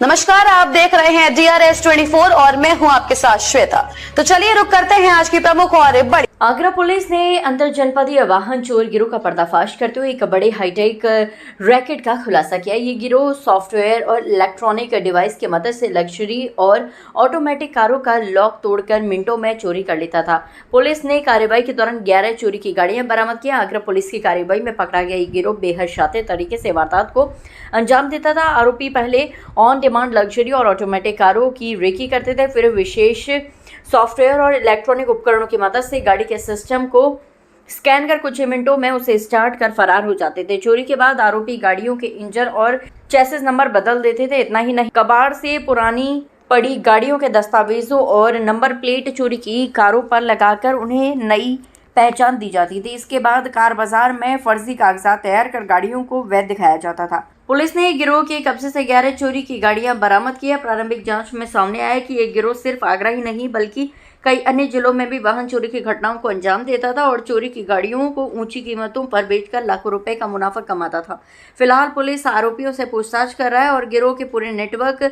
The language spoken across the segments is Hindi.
नमस्कार, आप देख रहे हैं DRS 24 और मैं हूं आपके साथ श्वेता। तो चलिए रुक करते हैं आज की प्रमुख और बड़ी। आगरा पुलिस ने अंतर जनपदीय वाहन चोर गिरोह का पर्दाफाश करते हुए एक बड़े हाईटेक रैकेट का खुलासा किया। ये गिरोह सॉफ्टवेयर और इलेक्ट्रॉनिक डिवाइस की मदद से लग्जरी और ऑटोमेटिक कारों का लॉक तोड़कर मिनटों में चोरी कर लेता था। पुलिस ने कार्रवाई के दौरान 11 चोरी की गाड़ियां बरामद किया। आगरा पुलिस की कार्रवाई में पकड़ा गया ये गिरोह बेहद शातिर तरीके से वारदात को अंजाम देता था। आरोपी पहले ऑन डिमांड लग्जरी और ऑटोमेटिक कारों की रेकी करते थे, फिर विशेष सॉफ्टवेयर और इलेक्ट्रॉनिक उपकरणों की मदद से गाड़ी के सिस्टम को स्कैन कर कुछ ही मिनटों में उसे स्टार्ट कर फरार हो जाते थे। चोरी के बाद आरोपी गाड़ियों के इंजन और चेसिस नंबर बदल देते थे। इतना ही नहीं, कबाड़ से पुरानी पड़ी गाड़ियों के दस्तावेजों और नंबर प्लेट चोरी की कारों पर लगाकर उन्हें नई पहचान दी जाती थी। इसके बाद कार बाजार में फर्जी कागजात तैयार कर गाड़ियों को वैध दिखाया जाता था। पुलिस ने गिरोह के कब्जे से 11 चोरी की गाड़ियां बरामद की है। प्रारंभिक जांच में सामने आया कि ये गिरोह सिर्फ आगरा ही नहीं बल्कि कई अन्य जिलों में भी वाहन चोरी की घटनाओं को अंजाम देता था और चोरी की गाड़ियों को ऊंची कीमतों पर बेचकर लाखों रुपए का मुनाफा कमाता था। फिलहाल पुलिस आरोपियों से पूछताछ कर रहा है और गिरोह के पूरे नेटवर्क,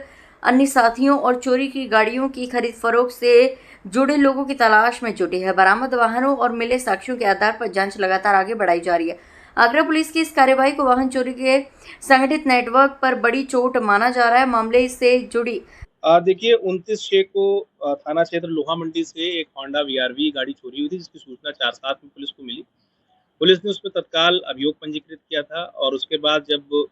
अन्य साथियों और चोरी की गाड़ियों की खरीद फरोख्त से जुड़े लोगों की तलाश में जुटी है। बरामद वाहनों और मिले साक्ष्यों के आधार पर जांच लगातार आगे बढ़ाई जा रही है। आगरा पुलिस की इस कार्रवाई को वाहन चोरी के संगठित नेटवर्क पर बड़ी चोट माना जा रहा है। मामले से जुड़ी देखिए 29/6 को थाना क्षेत्र लोहा मंडी से एक होंडा VRV गाड़ी चोरी हुई थी, जिसकी सूचना 4/7 में पुलिस को मिली। पुलिस ने उस पर तत्काल अभियोग पंजीकृत किया था और उसके बाद जब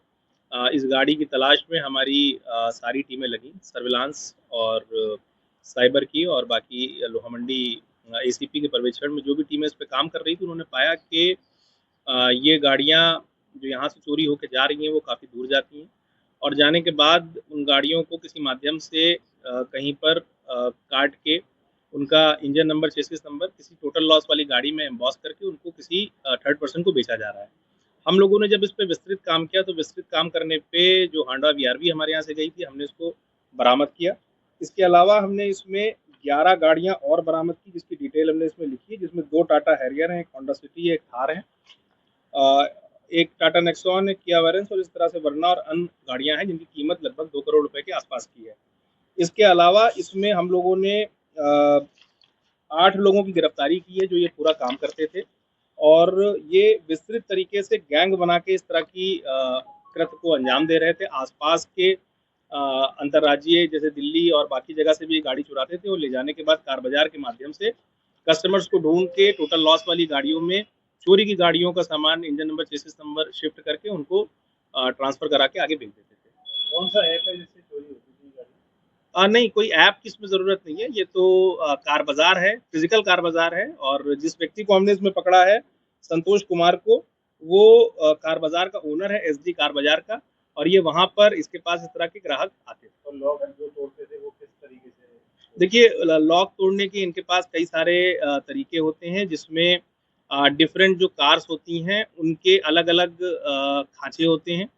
इस गाड़ी की तलाश में हमारी सारी टीमें लगी, सर्विलांस और साइबर की और बाकी लोहा मंडी ACP के पर्यवेक्षण में जो भी टीमें इस पर काम कर रही थी, उन्होंने पाया कि ये गाड़ियाँ जो यहाँ से चोरी होकर जा रही हैं वो काफ़ी दूर जाती हैं और जाने के बाद उन गाड़ियों को किसी माध्यम से कहीं पर काट के उनका इंजन नंबर, चेसिस नंबर किसी टोटल लॉस वाली गाड़ी में एम्बॉस करके उनको किसी थर्ड पर्सन को बेचा जा रहा है। हम लोगों ने जब इस पे विस्तृत काम किया तो विस्तृत काम करने पे जो होंडा VRV हमारे यहाँ से गई थी, हमने इसको बरामद किया। इसके अलावा हमने इसमें 11 गाड़ियाँ और बरामद की, जिसकी डिटेल हमने इसमें लिखी है, जिसमें 2 टाटा हैरियर हैं, एक होंडा सिटी है, एक थार है, एक टाटा नेक्सॉन, एक किया वेरेंस और इस तरह से वरना और अन्य गाड़ियां हैं जिनकी कीमत लगभग 2 करोड़ रुपए के आसपास की है। इसके अलावा इसमें हम लोगों ने 8 लोगों की गिरफ्तारी की है जो ये पूरा काम करते थे और ये विस्तृत तरीके से गैंग बना के इस तरह की कृत्य को अंजाम दे रहे थे। आसपास के अंतर्राज्यीय जैसे दिल्ली और बाकी जगह से भी गाड़ी चुराते थे और ले जाने के बाद कार बाजार के माध्यम से कस्टमर्स को ढूंढ के टोटल लॉस वाली गाड़ियों में चोरी की गाड़ियों का सामान, engine number, chassis number shift करके उनको ट्रांसफर करा के आगे भेज देते थे। कौन सा ऐप है जिससे चोरी होती थी गाड़ी? नहीं, कोई ऐप की इसमें ज़रूरत नहीं है। ये तो कार बाजार है, फिजिकल कार बाजार है और जिस व्यक्ति को हमने इसमें पकड़ा है, संतोष कुमार को, वो कार बाजार का ओनर है, SD कार बाजार का, और ये वहाँ पर इसके पास इस तरह के ग्राहक आते थे। और लॉक जो तोड़ते थे वो किस तरीके से? देखिए, लॉक तोड़ने के इनके पास कई सारे तरीके होते हैं, जिसमें डिफरेंट जो कार्स होती हैं उनके अलग अलग खांचे होते हैं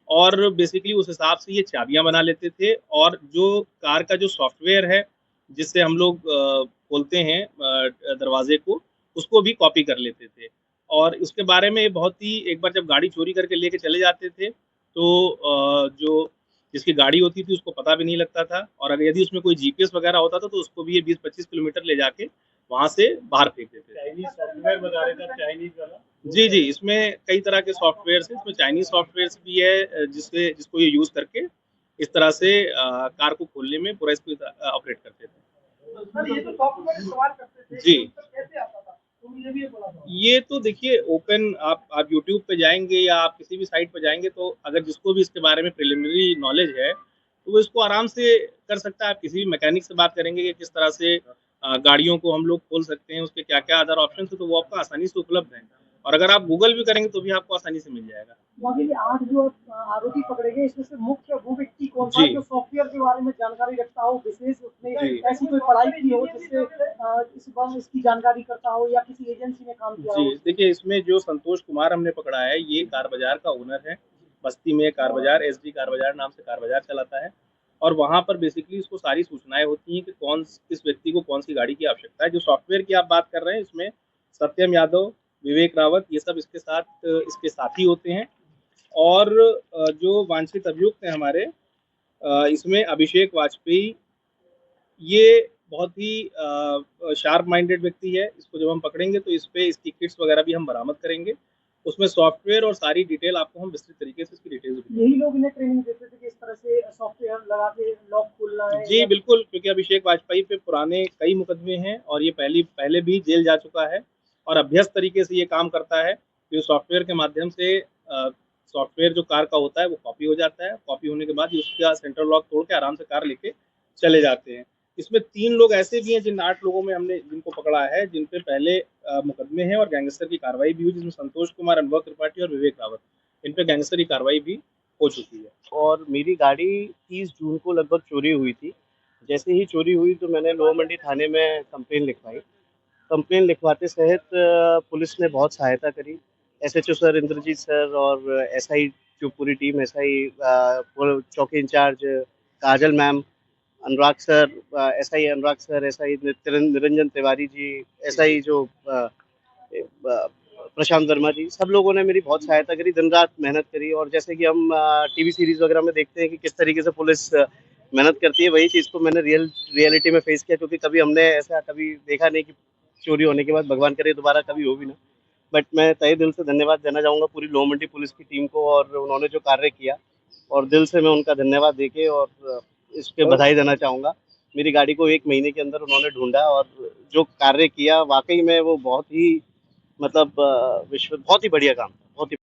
और बेसिकली उस हिसाब से ये चाबियां बना लेते थे और जो कार का जो सॉफ्टवेयर है जिससे हम लोग खोलते हैं दरवाजे को, उसको भी कॉपी कर लेते थे। और उसके बारे में बहुत ही, एक बार जब गाड़ी चोरी करके लेके चले जाते थे तो जो जिसकी गाड़ी होती थी उसको पता भी नहीं लगता था और अगर यदि उसमें कोई GPS वगैरह होता था तो उसको भी ये 20-25 किलोमीटर ले जाके वहाँ से बाहर फेंक देते थे। चाइनीज सॉफ्टवेयर बता रहे थे, चाइनीज वाला? जी, इसमें कई तरह के सॉफ्टवेयर हैं, इसमें चाइनीज सॉफ्टवेयर भी है जिसको ये यूज़ करके इस तरह से कार को खोलने में पूरा इसको ऑपरेट करते थे। सर, ये तो सॉफ्टवेयर इस्तेमाल करते थे, जी, तो कैसे आता था? तो मुझे भी ये बोला था। ये तो देखिए ओपन, आप YouTube पे जाएंगे या आप किसी भी साइट पे जाएंगे तो अगर जिसको भी इसके बारे में प्रिलिमिनरी नॉलेज है तो वो इसको आराम से कर सकता है। आप किसी भी मैकेनिक से बात करेंगे कि किस तरह से गाड़ियों को हम लोग खोल सकते हैं, उसके क्या क्या अदर ऑप्शन है, तो वो आपको आसानी से उपलब्ध है और अगर आप गूगल भी करेंगे तो भी आपको आसानी से मिल जाएगा। बाकी ये 8 जो आरोपी पकड़े गए, इसमें से मुख्य वो व्यक्ति कौन सा है जो सॉफ्टवेयर के बारे में जानकारी रखता हो, विशेष उसने ऐसी कोई पढ़ाई की हो जिससे इसकी जानकारी करता हो या किसी एजेंसी में काम किया हो? जी, देखिए इसमें जो संतोष कुमार हमने पकड़ा है, ये कार बाजार का ओनर है। बस्ती में कार बाजार, SD कार बाजार नाम से कार बाजार चलाता है और वहाँ पर बेसिकली इसको सारी सूचनाएं होती हैं कि किस व्यक्ति को कौन सी गाड़ी की आवश्यकता है। जो सॉफ्टवेयर की आप बात कर रहे हैं, इसमें सत्यम यादव, विवेक रावत, ये सब इसके साथ इसके साथी होते हैं और जो वांछित अभियुक्त हैं हमारे, इसमें अभिषेक वाजपेयी ये बहुत ही शार्प माइंडेड व्यक्ति है। इसको जब हम पकड़ेंगे तो इस पे इसकी किट्स वगैरह भी हम बरामद करेंगे। उसमें सॉफ्टवेयर और सारी डिटेल आपको हम विस्तृत तरीके से इसकी डिटेल्स भी देंगे। यही लोग इन्हें ट्रेनिंग देते थे कि इस तरह से सॉफ्टवेयर लगा के लॉक खोलना है? जी बिल्कुल, क्योंकि अभिषेक वाजपेयी पे पुराने कई मुकदमे हैं और ये पहले भी जेल जा चुका है और अभ्यस्त तरीके से ये काम करता है। तो सॉफ्टवेयर के माध्यम से सॉफ्टवेयर जो कार का होता है वो कॉपी हो जाता है। कॉपी होने के बाद उसका सेंट्रल लॉक तोड़ के आराम से कार लेके चले जाते हैं। इसमें 3 लोग ऐसे भी हैं जिन 8 लोगों में हमने जिनको पकड़ा है, जिन पे पहले मुकदमे हैं और गैंगस्टर की कार्रवाई भी हुई, जिसमें संतोष कुमार, अनुभव त्रिपाठी और विवेक रावत, इन पे गैंगस्टर की कार्रवाई भी हो चुकी है। और मेरी गाड़ी 30 जून को लगभग चोरी हुई थी। जैसे ही चोरी हुई तो मैंने लोअर मंडी थाने में कंप्लेन लिखवाई। कंप्लेन लिखवाते सहित पुलिस ने बहुत सहायता करी। एसएचओ सर, इंद्रजीत सर और एसआई जो पूरी टीम, एसआई चौकी इंचार्ज काजल मैम, अनुराग सर, एसआई अनुराग sir, SI Niranjan Tiwari ji, SI जो प्रशांत वर्मा जी, सब लोगों ने मेरी बहुत सहायता करी, दिन रात मेहनत करी। और जैसे कि हम टीवी सीरीज वगैरह में देखते हैं कि किस तरीके से पुलिस मेहनत करती है, वही चीज़ को मैंने रियलिटी में फेस किया, क्योंकि कभी हमने ऐसा कभी देखा नहीं कि चोरी होने के बाद भगवान करे दोबारा कभी हो भी ना। बट मैं तहे दिल से धन्यवाद देना चाहूँगा पूरी लोअर मंडी पुलिस की टीम को, और उन्होंने जो कार्य किया, और दिल से मैं उनका धन्यवाद देके और इस पे बधाई देना चाहूँगा। मेरी गाड़ी को 1 महीने के अंदर उन्होंने ढूंढा और जो कार्य किया वाकई में वो बहुत ही मतलब बहुत ही बढ़िया काम था, बहुत ही